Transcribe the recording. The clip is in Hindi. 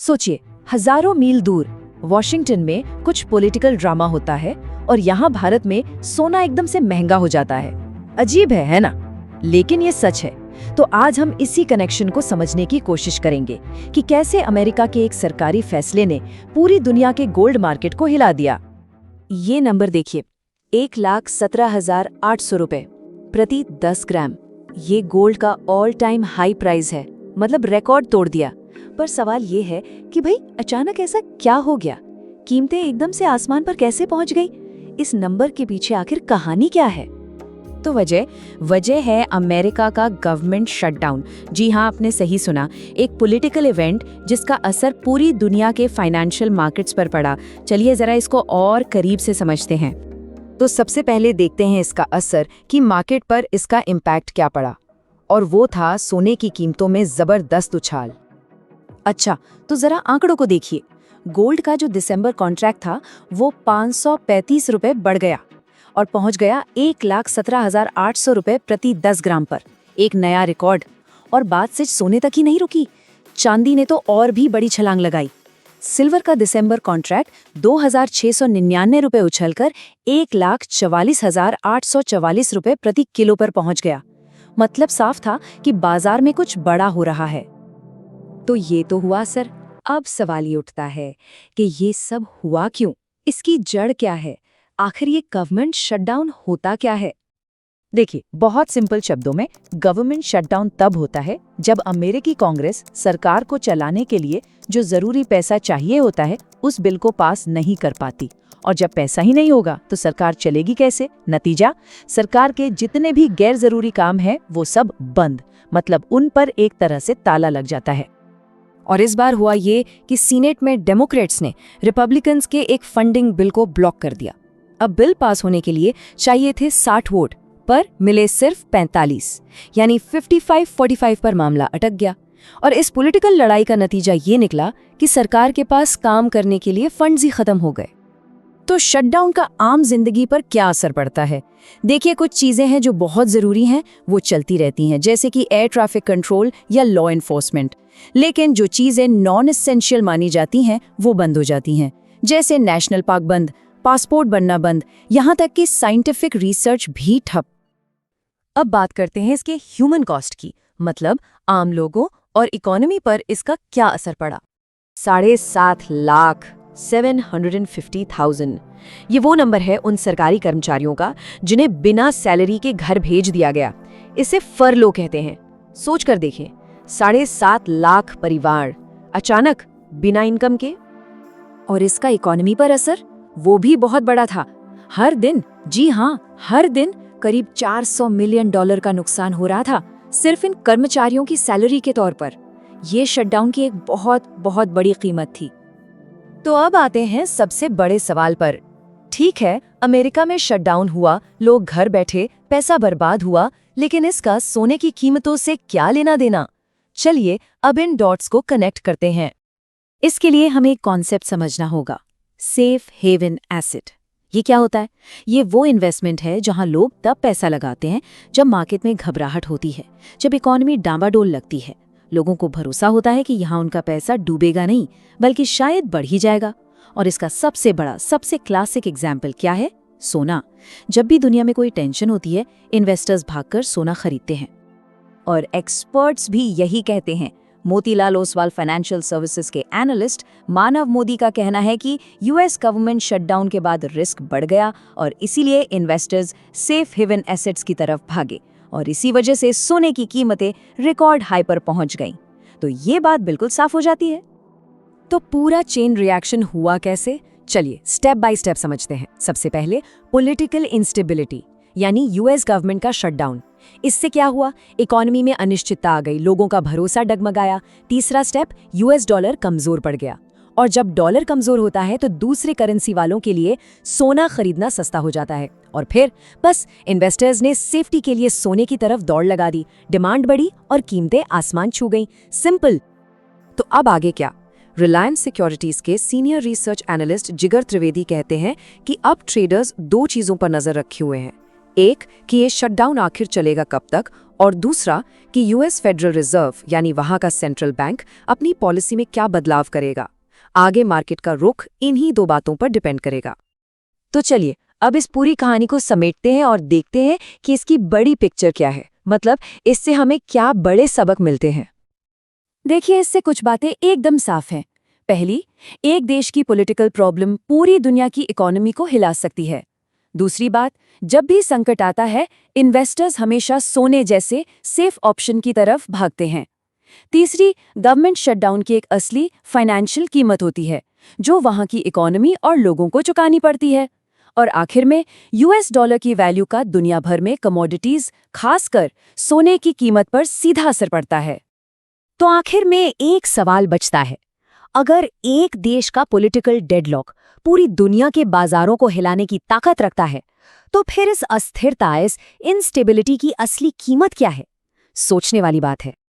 सोचिए, हजारों मील दूर वॉशिंगटन में कुछ पॉलिटिकल ड्रामा होता है और यहाँ भारत में सोना एकदम से महंगा हो जाता है। अजीब है ना? लेकिन ये सच है। तो आज हम इसी कनेक्शन को समझने की कोशिश करेंगे कि कैसे अमेरिका के एक सरकारी फैसले ने पूरी दुनिया के गोल्ड मार्केट को हिला दिया। ये नंबर देखिए, 1,17,800 रुपए प्रति 10 ग्राम। ये गोल्ड का ऑल टाइम हाई प्राइस है, मतलब रिकॉर्ड तोड़ दिया। पर सवाल ये है कि भाई अचानक ऐसा क्या हो गया? कीमतें एकदम से आसमान पर कैसे पहुंच गई? इस नंबर के पीछे आखिर कहानी क्या है? तो वजह है अमेरिका का गवर्नमेंट शटडाउन। जी हाँ, आपने सही सुना, एक पॉलिटिकल इवेंट जिसका असर पूरी दुनिया के फाइनेंशियल मार्केट्स पर पड़ा। चलिए जरा इसको और करीब से समझते हैं। तो सबसे पहले देखते हैं इसका असर कि मार्केट पर इसका इम्पैक्ट क्या पड़ा, और वो था सोने की कीमतों में जबरदस्त उछाल। अच्छा, तो जरा आंकड़ों को देखिए। गोल्ड का जो दिसंबर कॉन्ट्रैक्ट था वो 535 रुपए बढ़ गया और पहुंच गया 1,17,800 रुपए प्रति 10 ग्राम पर, एक नया रिकॉर्ड। और बात सिर्फ सोने तक ही नहीं रुकी, चांदी ने तो और भी बड़ी छलांग लगाई। सिल्वर का दिसंबर कॉन्ट्रैक्ट 2,699 रुपए उछलकर 1,44,844 रुपए प्रति किलो पर पहुंच गया। मतलब साफ था कि बाजार में कुछ बड़ा हो रहा है। तो ये तो हुआ सर। अब सवाल ये उठता है कि ये सब हुआ क्यों? इसकी जड़ क्या है? आखिर ये गवर्नमेंट शटडाउन होता क्या है? देखिए, बहुत सिंपल शब्दों में गवर्नमेंट शटडाउन तब होता है जब अमेरिकी कांग्रेस सरकार को चलाने के लिए जो जरूरी पैसा चाहिए होता है उस बिल को पास नहीं कर पाती। और जब पैसा ही नहीं होगा तो सरकार चलेगी कैसे? नतीजा, सरकार के जितने भी गैर जरूरी काम हैं वो सब बंद, मतलब उन पर एक तरह से ताला लग जाता है। और इस बार हुआ ये कि सीनेट में डेमोक्रेट्स ने रिपब्लिकन्स के एक फंडिंग बिल को ब्लॉक कर दिया। अब बिल पास होने के लिए चाहिए थे 60 वोट, पर मिले सिर्फ 45, यानी 55-45 पर मामला अटक गया। और इस पॉलिटिकल लड़ाई का नतीजा ये निकला कि सरकार के पास काम करने के लिए फंड्स ही खत्म हो गए। तो शटडाउन का आम जिंदगी पर क्या असर पड़ता है? देखिए, कुछ चीजें हैं जो बहुत जरूरी हैं, वो चलती रहती हैं, जैसे कि एयर ट्रैफिक कंट्रोल या लॉ एनफोर्समेंट। लेकिन जो चीजें नॉन एसेंशियल मानी जाती हैं वो बंद हो जाती हैं, जैसे नेशनल पार्क बंद, पासपोर्ट बनना बंद, यहाँ तक कि साइंटिफिक रिसर्च भी ठप। अब बात करते हैं इसके ह्यूमन कॉस्ट की, मतलब आम लोगों और इकोनॉमी पर इसका क्या असर पड़ा। 7.5 लाख 750,000 ये वो नंबर है उन सरकारी कर्मचारियों का जिन्हें बिना सैलरी के घर भेज दिया गया। इसे फरलो कहते हैं। सोच कर देखें, 7.5 लाख परिवार अचानक बिना इनकम के। और इसका इकोनॉमी पर असर वो भी बहुत बड़ा था। हर दिन, जी हाँ, हर दिन करीब $400 मिलियन का नुकसान हो रहा था, सिर्फ इन कर्मचारियों की सैलरी के तौर पर। ये शटडाउन की एक बहुत बहुत बड़ी कीमत थी। तो अब आते हैं सबसे बड़े सवाल पर। ठीक है, अमेरिका में शटडाउन हुआ, लोग घर बैठे, पैसा बर्बाद हुआ, लेकिन इसका सोने की कीमतों से क्या लेना देना? चलिए अब इन डॉट्स को कनेक्ट करते हैं। इसके लिए हमें एक कॉन्सेप्ट समझना होगा, सेफ हेवन एसेट। ये क्या होता है? ये वो इन्वेस्टमेंट है जहां लोग तब पैसा लगाते हैं जब मार्केट में घबराहट होती है, जब इकोनॉमी डामाडोल लगती है। लोगों को भरोसा होता है कि यहाँ उनका पैसा डूबेगा नहीं, बल्कि शायद बढ़ ही जाएगा। और इसका सबसे बड़ा, सबसे क्लासिक एग्जाम्पल क्या है? सोना। जब भी दुनिया में कोई टेंशन होती है, इन्वेस्टर्स भागकर सोना खरीदते हैं। और एक्सपर्ट्स भी यही कहते हैं। मोतीलाल ओसवाल फाइनेंशियल सर्विसेज के एनालिस्ट मानव मोदी का कहना है कि यूएस गवर्नमेंट शटडाउन के बाद रिस्क बढ़ गया और इसीलिए इन्वेस्टर्स सेफ हेवन एसेट्स की तरफ भागे, और इसी वजह से सोने की कीमतें रिकॉर्ड हाई पर पहुंच गईं। तो ये बात बिल्कुल साफ हो जाती है। तो पूरा चेन रिएक्शन हुआ कैसे? चलिए स्टेप बाय स्टेप समझते हैं। सबसे पहले पॉलिटिकल इंस्टेबिलिटी, यानी यूएस गवर्नमेंट का शटडाउन। इससे क्या हुआ? इकोनॉमी में अनिश्चितता आ गई, लोगों का भरोसा डगमगाया। तीसरा स्टेप, यूएस डॉलर कमजोर पड़ गया। और जब डॉलर कमजोर होता है तो दूसरे करेंसी वालों के लिए सोना खरीदना सस्ता हो जाता है। और फिर बस इन्वेस्टर्स ने सेफ्टी के लिए सोने की तरफ दौड़ लगा दी, डिमांड बढ़ी और कीमतें आसमान छू गईं। सिंपल। तो अब आगे क्या? रिलायंस सिक्योरिटीज के सीनियर रिसर्च एनालिस्ट जिगर त्रिवेदी कहते हैं कि अब ट्रेडर्स दो चीजों पर नजर रखे हुए हैं। एक कि ये शटडाउन आखिर चलेगा कब तक, और दूसरा कि यूएस फेडरल रिजर्व यानी वहां का सेंट्रल बैंक अपनी पॉलिसी में क्या बदलाव करेगा। आगे मार्केट का रुख इन्हीं दो बातों पर डिपेंड करेगा। तो चलिए अब इस पूरी कहानी को समेटते हैं और देखते हैं कि इसकी बड़ी पिक्चर क्या है, मतलब इससे हमें क्या बड़े सबक मिलते हैं। देखिए, इससे कुछ बातें एकदम साफ हैं। पहली, एक देश की पॉलिटिकल प्रॉब्लम पूरी दुनिया की इकोनॉमी को हिला सकती है। दूसरी बात, जब भी संकट आता है इन्वेस्टर्स हमेशा सोने जैसे सेफ ऑप्शन की तरफ भागते हैं। तीसरी, गवर्नमेंट शटडाउन की एक असली फाइनेंशियल कीमत होती है जो वहां की इकोनॉमी और लोगों को चुकानी पड़ती है। और आखिर में यूएस डॉलर की वैल्यू का दुनिया भर में कमोडिटीज, खासकर सोने की कीमत पर सीधा असर पड़ता है। तो आखिर में एक सवाल बचता है, अगर एक देश का पॉलिटिकल डेडलॉक पूरी दुनिया के बाजारों को हिलाने की ताकत रखता है, तो फिर इस अस्थिरता, इस इनस्टेबिलिटी की असली कीमत क्या है? सोचने वाली बात है।